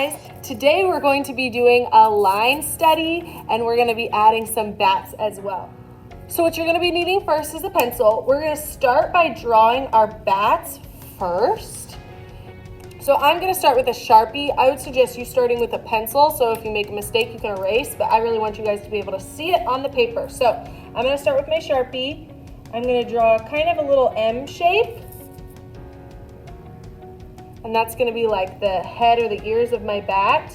guys. Today we're going to be doing a line study and we're going to be adding some bats as well. So what you're going to be needing first is a pencil. We're going to start by drawing our bats first. So I'm going to start with a Sharpie. I would suggest you starting with a pencil, so if you make a mistake you can erase, but I really want you guys to be able to see it on the paper. So I'm going to start with my Sharpie. I'm going to draw kind of a little M shape. And that's going to be like the head or the ears of my bat.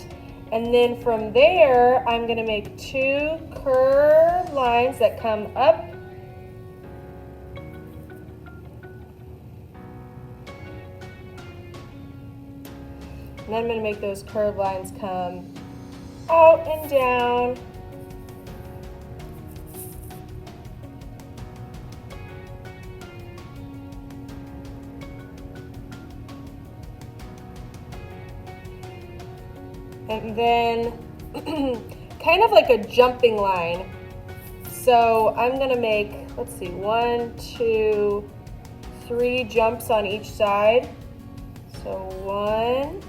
And then from there, I'm going to make two curved lines that come up. And then I'm going to make those curved lines come out and down. And then kind of like a jumping line. So I'm gonna make, let's see, 1, 2, 3 jumps on each side. So 1,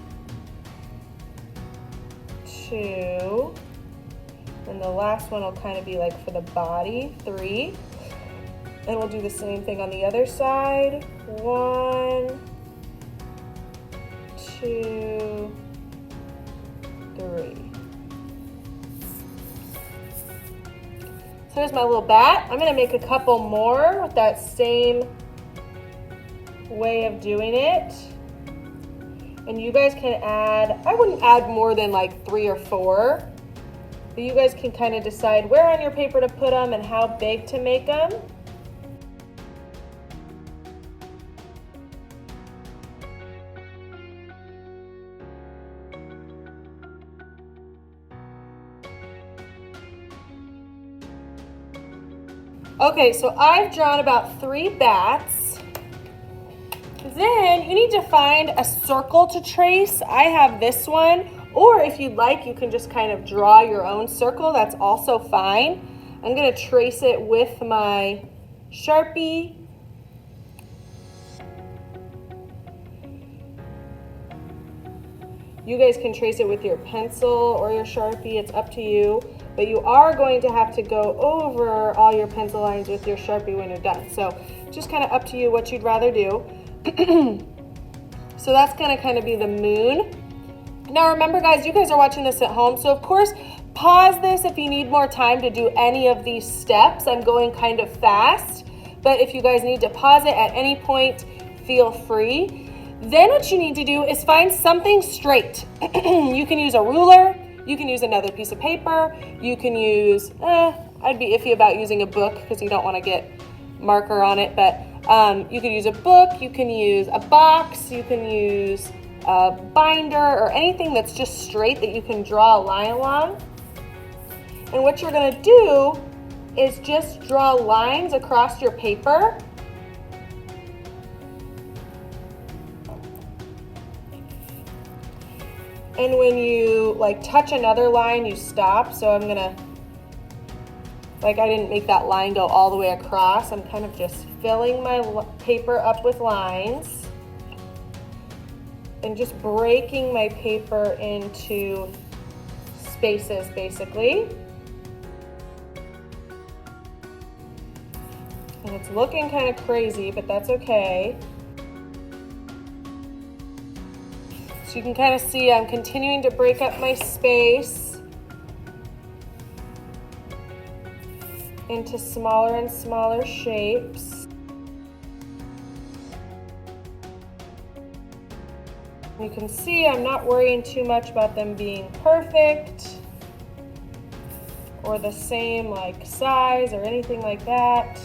2, and the last one will kind of be like for the body, 3. And we'll do the same thing on the other side. 1, 2, 3. So here's my little bat. I'm going to make a couple more with that same way of doing it. And you guys can add, I wouldn't add more than like 3 or 4. But you guys can kind of decide where on your paper to put them and how big to make them. Okay, so I've drawn about 3 bats. Then you need to find a circle to trace. I have this one, or if you'd like, you can just kind of draw your own circle. That's also fine. I'm gonna trace it with my Sharpie. You guys can trace it with your pencil or your Sharpie, it's up to you. But you are going to have to go over all your pencil lines with your Sharpie when you're done. So just kind of up to you what you'd rather do. So that's gonna kind of be the moon. Now remember guys, you guys are watching this at home, so of course pause this if you need more time to do any of these steps. I'm going kind of fast, but if you guys need to pause it at any point, feel free. Then what you need to do is find something straight. You can use a ruler, you can use another piece of paper, you can use, I'd be iffy about using a book because you don't want to get marker on it, but you can use a book, you can use a box, you can use a binder or anything that's just straight that you can draw a line along. And what you're going to do is just draw lines across your paper. And when you like touch another line, you stop. So I'm gonna, like I didn't make that line go all the way across. I'm kind of just filling my paper up with lines and just breaking my paper into spaces basically. And it's looking kind of crazy, but that's okay. So you can kind of see I'm continuing to break up my space into smaller and smaller shapes. You can see I'm not worrying too much about them being perfect or the same like size or anything like that.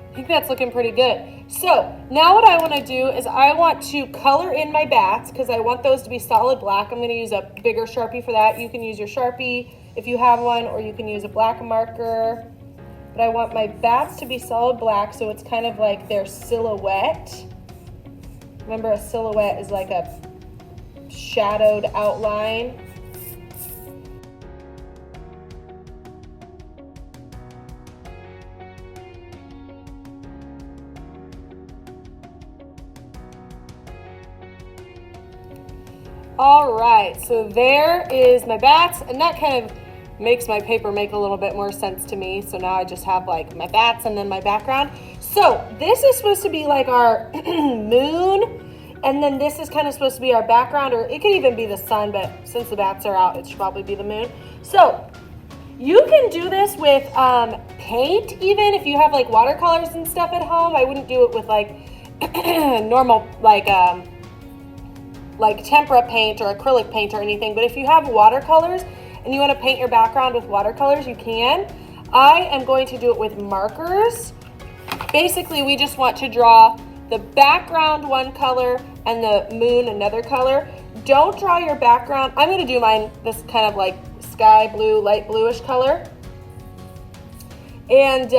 I think that's looking pretty good. So now what I want to do is I want to color in my bats because I want those to be solid black. I'm going to use a bigger Sharpie for that. You can use your Sharpie if you have one, or you can use a black marker. But I want my bats to be solid black so it's kind of like their silhouette. Remember, a silhouette is like a shadowed outline. All right, so there is my bats, and that kind of makes my paper make a little bit more sense to me. So now I just have like my bats and then my background. So this is supposed to be like our moon, and then this is kind of supposed to be our background, or it could even be the sun, but since the bats are out, it should probably be the moon. So you can do this with paint, even if you have like watercolors and stuff at home. I wouldn't do it with like normal like tempera paint or acrylic paint or anything, but if you have watercolors and you want to paint your background with watercolors, you can. I am going to do it with markers. Basically, we just want to draw the background one color and the moon another color. Don't draw your background. I'm going to do mine this kind of like sky blue, light bluish color. And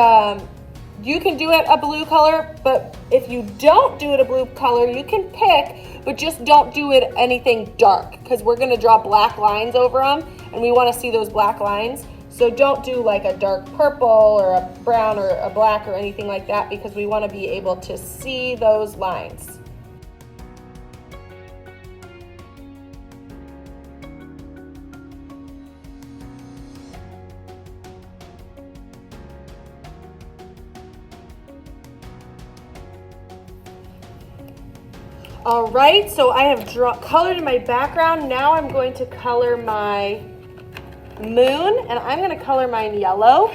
you can do it a blue color, but if you don't do it a blue color, you can pick, but just don't do it anything dark, because we're going to draw black lines over them and we want to see those black lines. So don't do like a dark purple or a brown or a black or anything like that, because we want to be able to see those lines. All right, so I have colored my background. Now I'm going to color my moon, and I'm going to color mine yellow.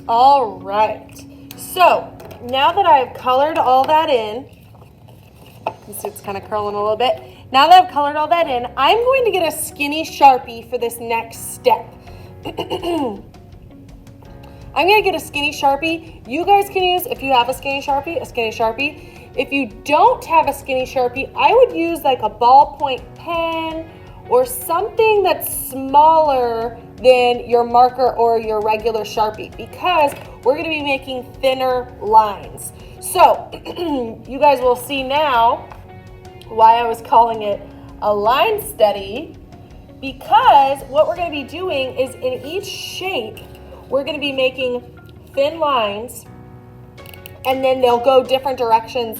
All right, so now that I've colored all that in, you see it's kind of curling a little bit. Now that I've colored all that in, I'm going to get a skinny Sharpie for this next step. I'm going to get a skinny Sharpie. You guys can use, if you have a skinny Sharpie, a skinny Sharpie. If you don't have a skinny Sharpie, I would use like a ballpoint pen or something that's smaller than your marker or your regular Sharpie, because we're going to be making thinner lines. So you guys will see now why I was calling it a line study, because what we're going to be doing is in each shape, we're going to be making thin lines, and then they'll go different directions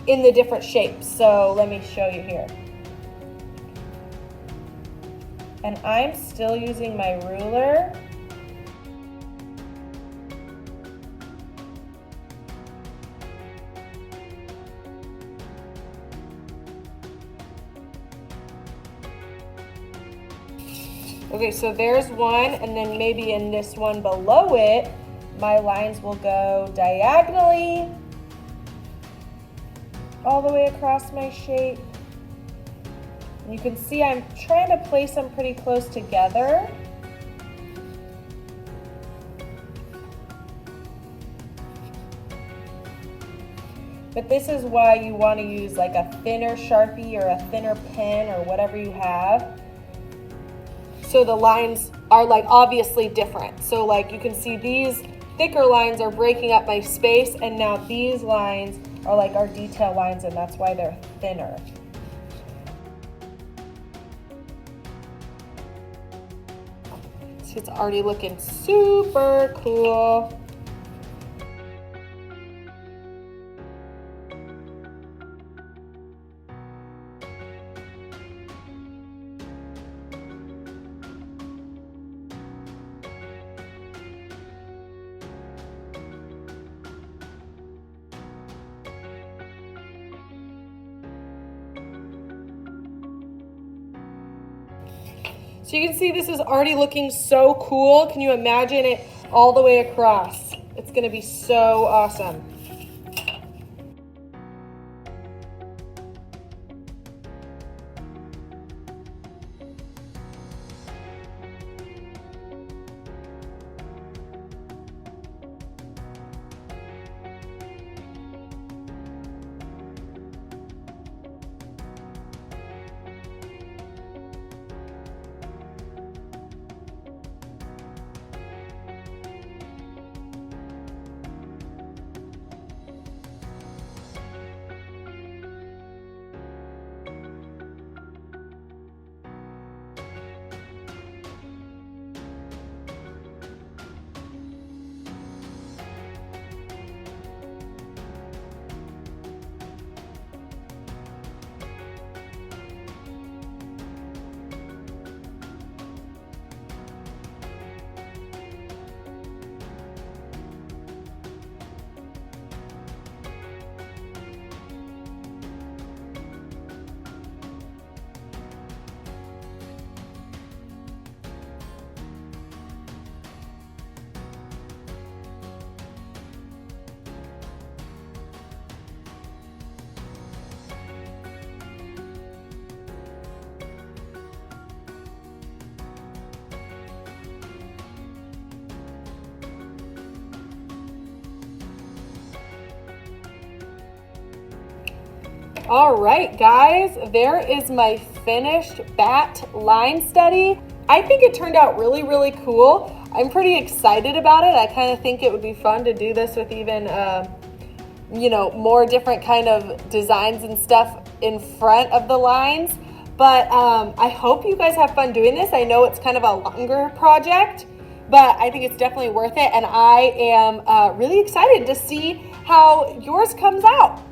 in the different shapes. So let me show you here. And I'm still using my ruler. Okay, so there's one, and then maybe in this one below it, my lines will go diagonally all the way across my shape. And you can see I'm trying to place them pretty close together. But this is why you want to use like a thinner Sharpie or a thinner pen or whatever you have. So the lines are like obviously different. So like you can see these thicker lines are breaking up my space, and now these lines are like our detail lines, and that's why they're thinner. See, it's already looking super cool. So you can see this is already looking so cool. Can you imagine it all the way across? It's going to be so awesome. All right, guys, there is my finished bat line study. I think it turned out really, really cool. I'm pretty excited about it. I kind of think it would be fun to do this with even, more different kind of designs and stuff in front of the lines. But I hope you guys have fun doing this. I know it's kind of a longer project, but I think it's definitely worth it. And I am really excited to see how yours comes out.